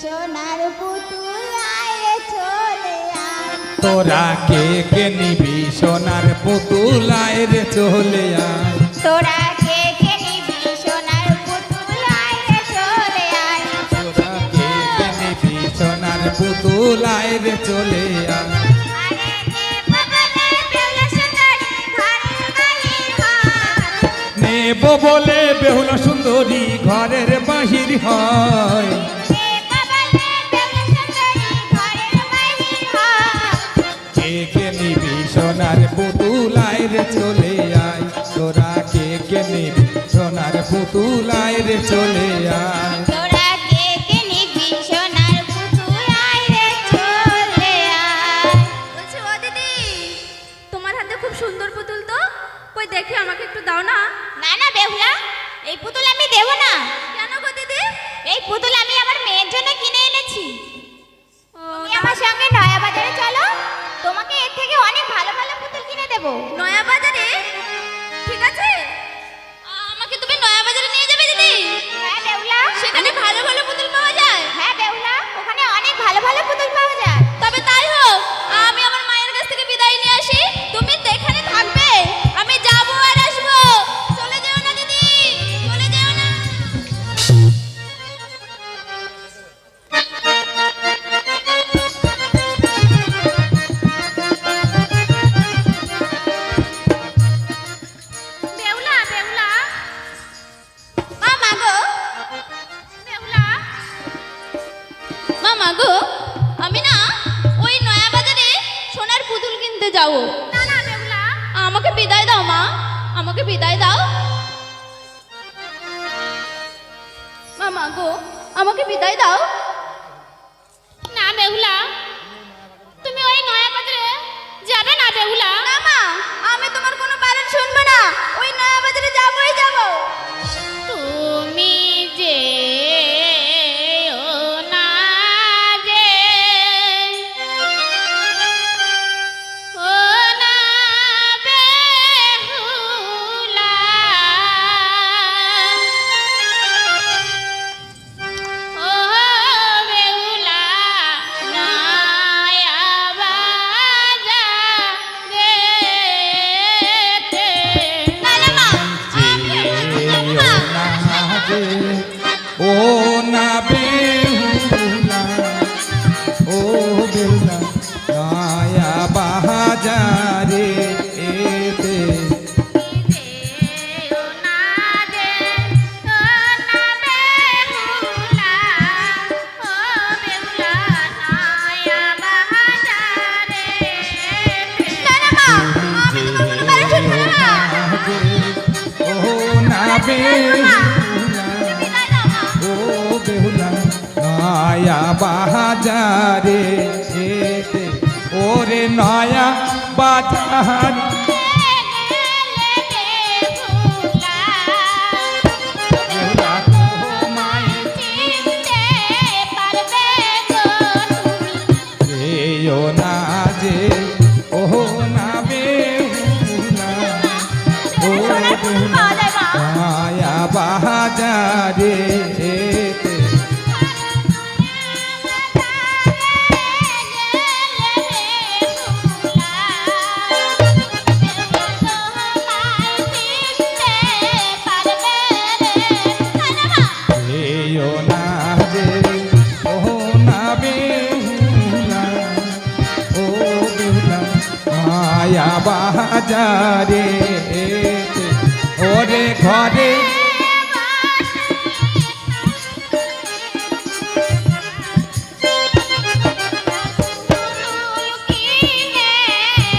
সোনার পুতুল আয় চলে আয়। তোরা কে কে নিবি সোনার পুতুল আয় রে চলে আয়। তোরা কে কে নিবি সোনার পুতুল আয় চলে আয়। তোরা কে কে নিবি সোনার পুতুল আয় রে চলে আয়। নেব বলে বেহুলা সুন্দরী ঘরের বাহির হয়। কে কে নিবি সোনার পুতুল আয় রে চলে আয়। তোরা কে কে নিবি সোনার পুতুল আয় রে চলে আয়। তোরা কে কে নিবি সোনার পুতুল আয় রে চলে আয়। বলছি ও দিদি, তোমার হাতে খুব সুন্দর পুতুল তো, কই দেখি আমাকে একটু দাও না। না না বেহুলা, এই পুতুল আমি দেব না। কেন গো দিদি? এই পুতুল আমি আমার মেয়ের জন্য কিনে এনেছি। ও, তুমি আমার সঙ্গে নয়া বাজারে চলো, তোমাকে এর থেকে অনেক ভালো ভালো পুতুল কিনে দেব। নয়া বাজারে? ঠিক আছে, আমাকে তুমি নয়া বাজারে নিয়ে যাবে দিদি? হ্যাঁ বেহুলা, সেখানে ভালো ভালো পুতুল পাওয়া যায়? হ্যাঁ বেহুলা, ওখানে অনেক ভালো ভালো পুতুল পাওয়া যায়। তবে তাই হোক, আমি আমার মায়ের কাছ থেকে বিদায় নিয়ে আসি, তুমি তো এখানে থাকবে, আমি যাবো আর আসবো। চলে যেও না দিদি, চলে যেও না। বেহুলা, বেহুলা, মা গো, বেহুলা, মা গো, আমি না ওই নয়া বাজারে সোনার পুতুল কিনতে যাব। না না বেহুলা, আমাকে বিদায় দাও মা, আমাকে বিদায় দাও। মা গো, আমাকে বিদায় দাও। না বেহুলা, তুমি ওই নয়া বাজারে যাবে না বেহুলা। না মা, আমি তোমার কোনো বারণ শুনবো না, ওই নয়া বাজারে যাবোই যাবো। তুমি যে না যে ও না বেহুলা, ও বেহুলা নয়া বাজারে। তাহলে মা, ও না বেহুলা, ও বেহুলা নয়া বাজারে এতে। ও না বেহুলা, ও বেহুলা নয়া বাজারে এতে। ওরে নয়া বাজার বেহুলা তোমায় যেও না যে, ও না বেহুলা, ও বেহুলা নয়া বাজারে এতে। যেও না যে, ও না বেহুলা, ও বেহুলা নয়া বাজারে এতে। ওরে ঘরে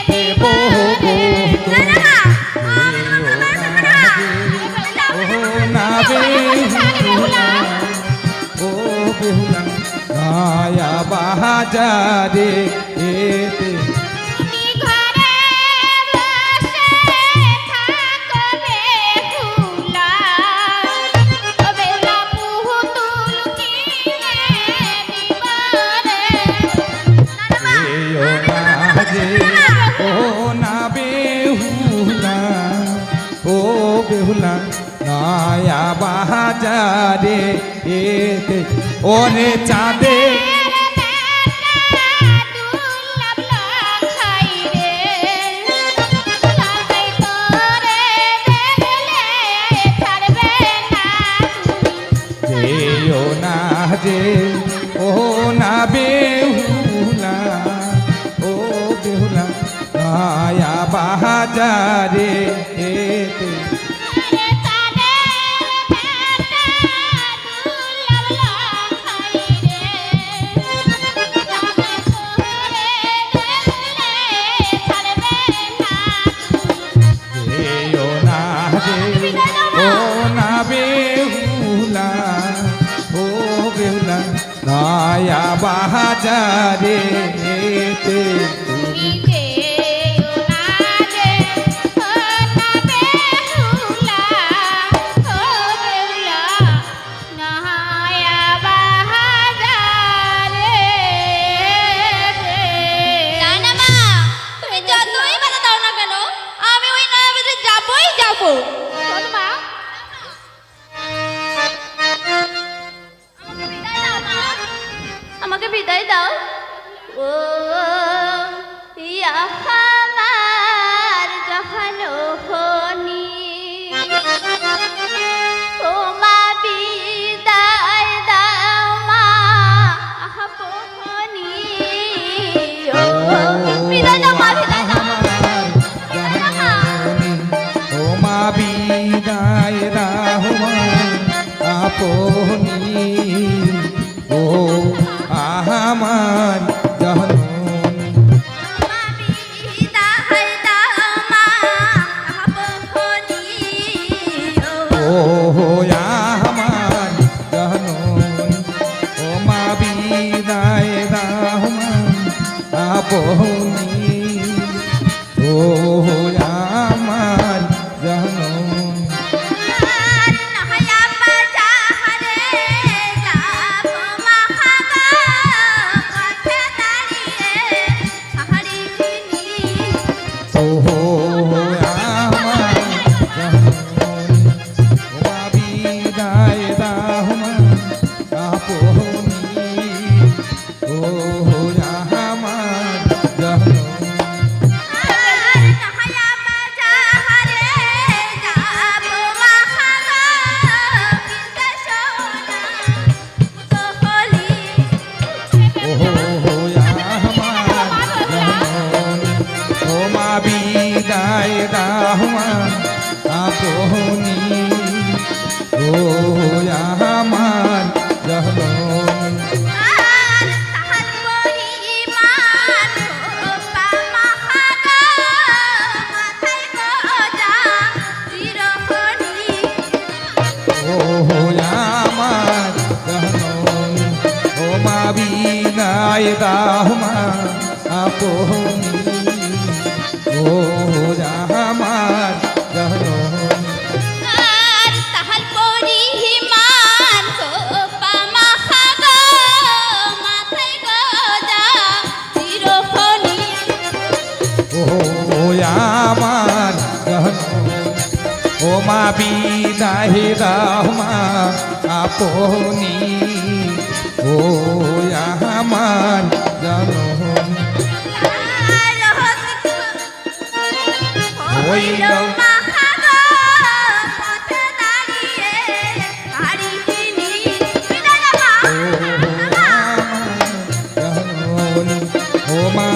দেব গো, ও না বেহুলা, ও বেহুলা নয়া বাজারে এতে। যেও না যে, ও না বেহুলা, ও বেহুলা নয়া বাজারে এতে। ওরে চাঁদে যেও না যে ও না বেহুলা ও বেহুলা মায়া বাজারে এতে যেও না যে ও না বেহুলা ও বেহুলা মায়া বাজারে এতে তুমি জানা মা, তুমি যতই বাধা দাও না কেন আমি ওই নয়া বাজারে যাবই যাবো। শোন মা, আমাকে বিদায় দাও। ও ইয়া আমার জাহানোহনি, ও মা বিদায় দাও মা আপনি। ও বিদায় দাও মা, বিদায় দাও। ও মা বিদায় রহমান আপনি ও আমার জহননী মা বিদায় দাও মা আপনি। ও আমার জহননী ও মা বিদায় রহমান আপনি ও আমার জহননী নহয়া বাজারে যাব মহাগা, পথে দাঁড়িয়ে হারি কিনি। ও আমার জহননী ও মা বিদায় রহমান আপনি ও আমার জহননী নহয়া বাজারে যাব মহাগা, কিনতে সোনা কহলি। ও আমার জহননী ও মা বিদায় রহমান আপনি ও আমার জহননী আর তাহার পরিমাণ খোপা মহাগা, মাথায় গজা চিরহনি। ও আমার জহননী ও মা বিদায় রহমান আপনি ও আমার জহননী আর তাহার পরিমাণ খোপা মহাগা, মাথায় গজা চিরহনি। ও আমার জহননী ও মা বিদায় রহমান আপনি ও আমার জহননী হইল মহাগা, পথে দাঁড়িয়ে হারি কিনি। বিদায় দাও মা। ও মা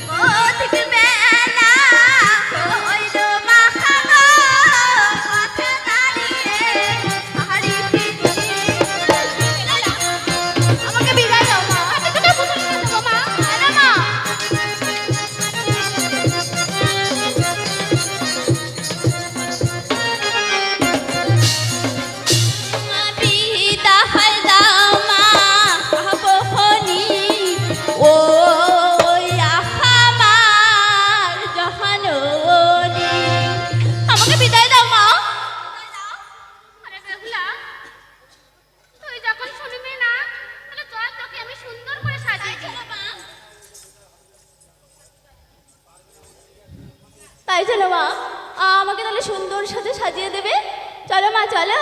পথিক তাই চলো মা, আমাকে তাহলে সুন্দর সাথে সাজিয়ে দেবে। চলো মা চলো।